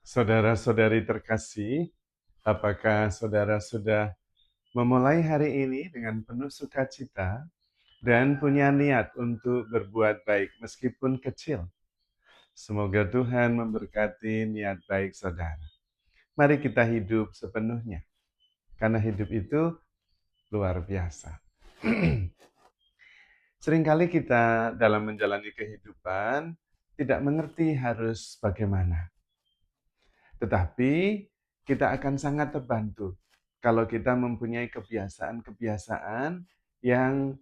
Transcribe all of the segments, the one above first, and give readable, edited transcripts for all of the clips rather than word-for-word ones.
Saudara-saudari terkasih, apakah saudara sudah memulai hari ini dengan penuh sukacita dan punya niat untuk berbuat baik meskipun kecil? Semoga Tuhan memberkati niat baik saudara. Mari kita hidup sepenuhnya, karena hidup itu luar biasa. Seringkali kita dalam menjalani kehidupan tidak mengerti harus bagaimana. Tetapi kita akan sangat terbantu kalau kita mempunyai kebiasaan-kebiasaan yang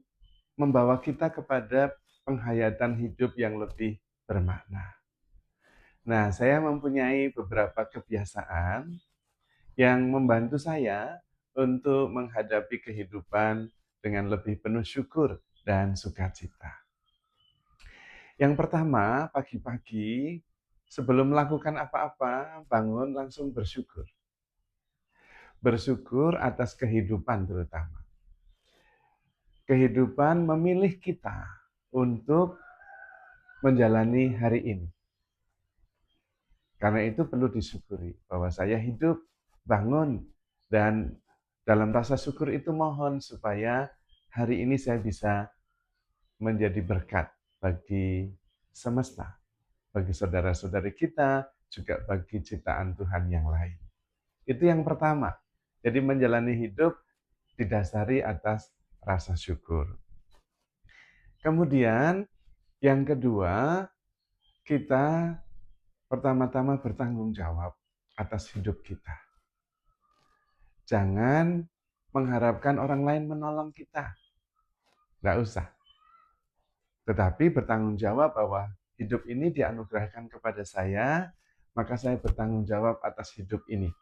membawa kita kepada penghayatan hidup yang lebih bermakna. Nah, saya mempunyai beberapa kebiasaan yang membantu saya untuk menghadapi kehidupan dengan lebih penuh syukur dan sukacita. Yang pertama, pagi-pagi sebelum melakukan apa-apa, bangun langsung bersyukur. Bersyukur atas kehidupan terutama. Kehidupan memilih kita untuk menjalani hari ini. Karena itu perlu disyukuri bahwa saya hidup, bangun, dan dalam rasa syukur itu mohon supaya hari ini saya bisa menjadi berkat bagi semesta, bagi saudara-saudari kita, juga bagi ciptaan Tuhan yang lain. Itu yang pertama. Jadi menjalani hidup didasari atas rasa syukur. Kemudian yang kedua, kita pertama-tama bertanggung jawab atas hidup kita. Jangan mengharapkan orang lain menolong kita. Nggak usah. Tetapi bertanggung jawab bahwa hidup ini dianugerahkan kepada saya, maka saya bertanggung jawab atas hidup ini.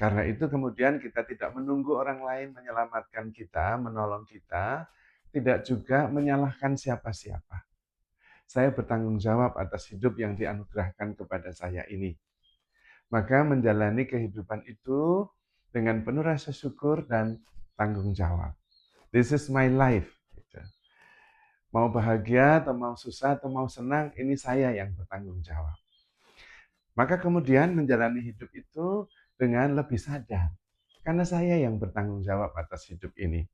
Karena itu kemudian kita tidak menunggu orang lain menyelamatkan kita, menolong kita, tidak juga menyalahkan siapa-siapa. Saya bertanggung jawab atas hidup yang dianugerahkan kepada saya ini. Maka menjalani kehidupan itu dengan penuh rasa syukur dan tanggung jawab. This is my life. Mau bahagia atau mau susah atau mau senang, ini saya yang bertanggung jawab. Maka kemudian menjalani hidup itu dengan lebih sadar. Karena saya yang bertanggung jawab atas hidup ini.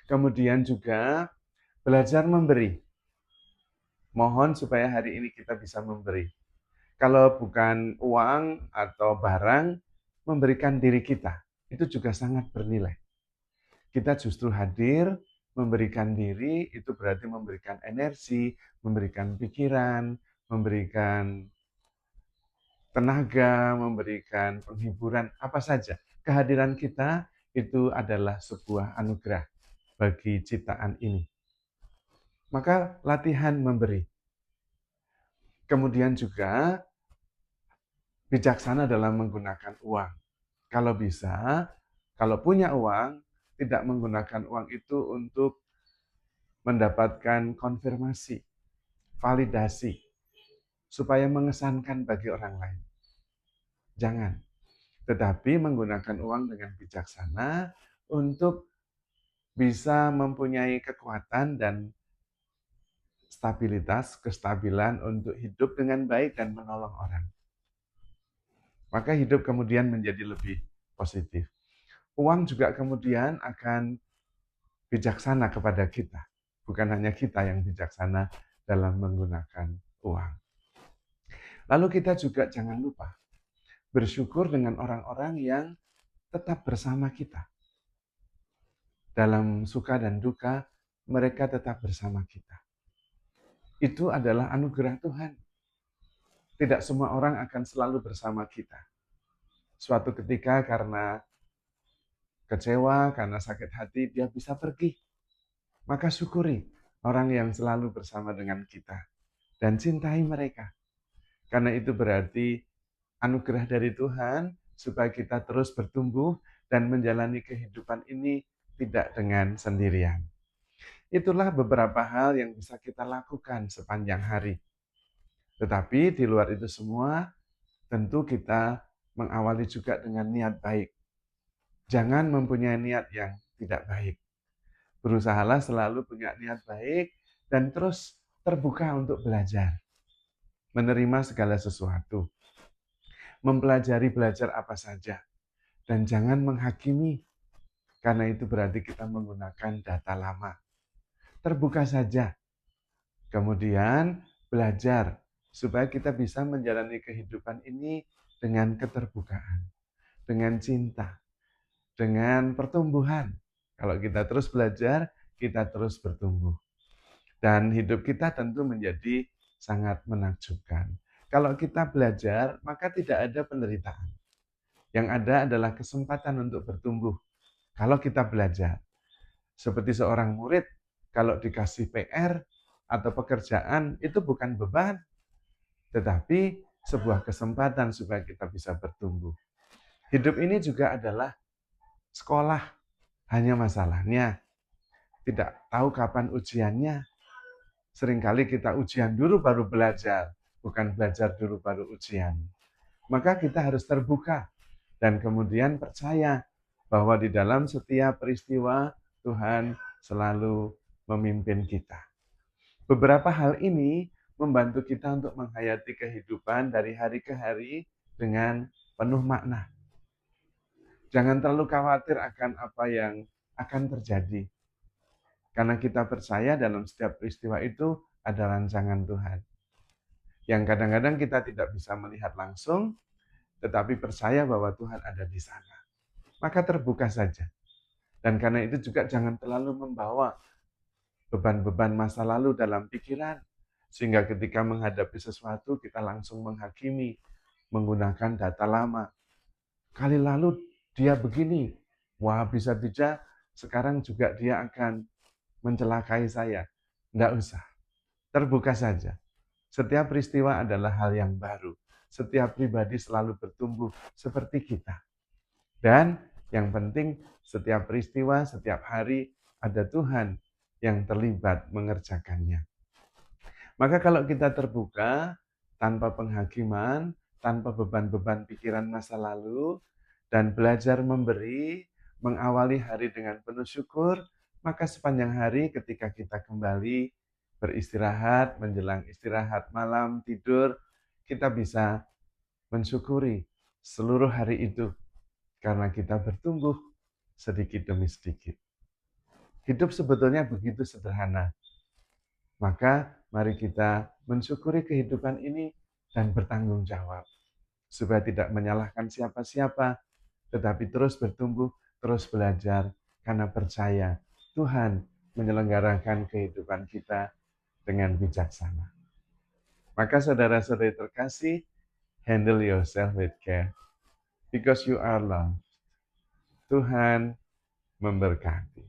Kemudian juga belajar memberi. Mohon supaya hari ini kita bisa memberi. Kalau bukan uang atau barang, memberikan diri kita. Itu juga sangat bernilai. Kita justru hadir, memberikan diri, itu berarti memberikan energi, memberikan pikiran, memberikan tenaga, memberikan penghiburan, apa saja. Kehadiran kita itu adalah sebuah anugerah bagi ciptaan ini. Maka latihan memberi. Kemudian juga bijaksana dalam menggunakan uang. Kalau bisa, kalau punya uang, tidak menggunakan uang itu untuk mendapatkan konfirmasi, validasi, supaya mengesankan bagi orang lain. Jangan. Tetapi menggunakan uang dengan bijaksana untuk bisa mempunyai kekuatan dan stabilitas, kestabilan untuk hidup dengan baik dan menolong orang. Maka hidup kemudian menjadi lebih positif. Uang juga kemudian akan bijaksana kepada kita. Bukan hanya kita yang bijaksana dalam menggunakan uang. Lalu kita juga jangan lupa bersyukur dengan orang-orang yang tetap bersama kita. Dalam suka dan duka, mereka tetap bersama kita. Itu adalah anugerah Tuhan. Tidak semua orang akan selalu bersama kita. Suatu ketika karena kecewa, karena sakit hati, dia bisa pergi. Maka syukuri orang yang selalu bersama dengan kita. Dan cintai mereka. Karena itu berarti anugerah dari Tuhan supaya kita terus bertumbuh dan menjalani kehidupan ini tidak dengan sendirian. Itulah beberapa hal yang bisa kita lakukan sepanjang hari. Tetapi di luar itu semua, tentu kita mengawali juga dengan niat baik. Jangan mempunyai niat yang tidak baik. Berusahalah selalu punya niat baik dan terus terbuka untuk belajar. Menerima segala sesuatu. mempelajari belajar apa saja. Dan jangan menghakimi, karena itu berarti kita menggunakan data lama. Terbuka saja, kemudian belajar, supaya kita bisa menjalani kehidupan ini dengan keterbukaan, dengan cinta, dengan pertumbuhan. Kalau kita terus belajar, kita terus bertumbuh. Dan hidup kita tentu menjadi sangat menakjubkan. Kalau kita belajar, maka tidak ada penderitaan. Yang ada adalah kesempatan untuk bertumbuh. Kalau kita belajar, seperti seorang murid, kalau dikasih PR atau pekerjaan, itu bukan beban, tetapi sebuah kesempatan supaya kita bisa bertumbuh. Hidup ini juga adalah sekolah, hanya masalahnya tidak tahu kapan ujiannya. Seringkali kita ujian dulu baru belajar, bukan belajar dulu baru ujian. Maka kita harus terbuka dan kemudian percaya bahwa di dalam setiap peristiwa Tuhan selalu memimpin kita. Beberapa hal ini membantu kita untuk menghayati kehidupan dari hari ke hari dengan penuh makna. Jangan terlalu khawatir akan apa yang akan terjadi. Karena kita percaya dalam setiap peristiwa itu ada rancangan Tuhan. Yang kadang-kadang kita tidak bisa melihat langsung, tetapi percaya bahwa Tuhan ada di sana. Maka terbuka saja. Dan karena itu juga jangan terlalu membawa beban-beban masa lalu dalam pikiran. Sehingga ketika menghadapi sesuatu, kita langsung menghakimi menggunakan data lama. Kali lalu dia begini, wah bisa tidak sekarang juga dia akan mencelakai saya. Tidak usah, terbuka saja. Setiap peristiwa adalah hal yang baru. Setiap pribadi selalu bertumbuh seperti kita. Dan yang penting setiap peristiwa, setiap hari ada Tuhan yang terlibat mengerjakannya. Maka kalau kita terbuka, tanpa penghakiman, tanpa beban-beban pikiran masa lalu, dan belajar memberi, mengawali hari dengan penuh syukur, maka sepanjang hari ketika kita kembali beristirahat, menjelang istirahat malam, tidur, kita bisa mensyukuri seluruh hari itu karena kita bertumbuh sedikit demi sedikit. Hidup sebetulnya begitu sederhana. Maka mari kita mensyukuri kehidupan ini dan bertanggung jawab. Supaya tidak menyalahkan siapa-siapa, tetapi terus bertumbuh, terus belajar, karena percaya Tuhan menyelenggarakan kehidupan kita dengan bijaksana. Maka saudara-saudari terkasih, handle yourself with care, because you are loved. Tuhan memberkati.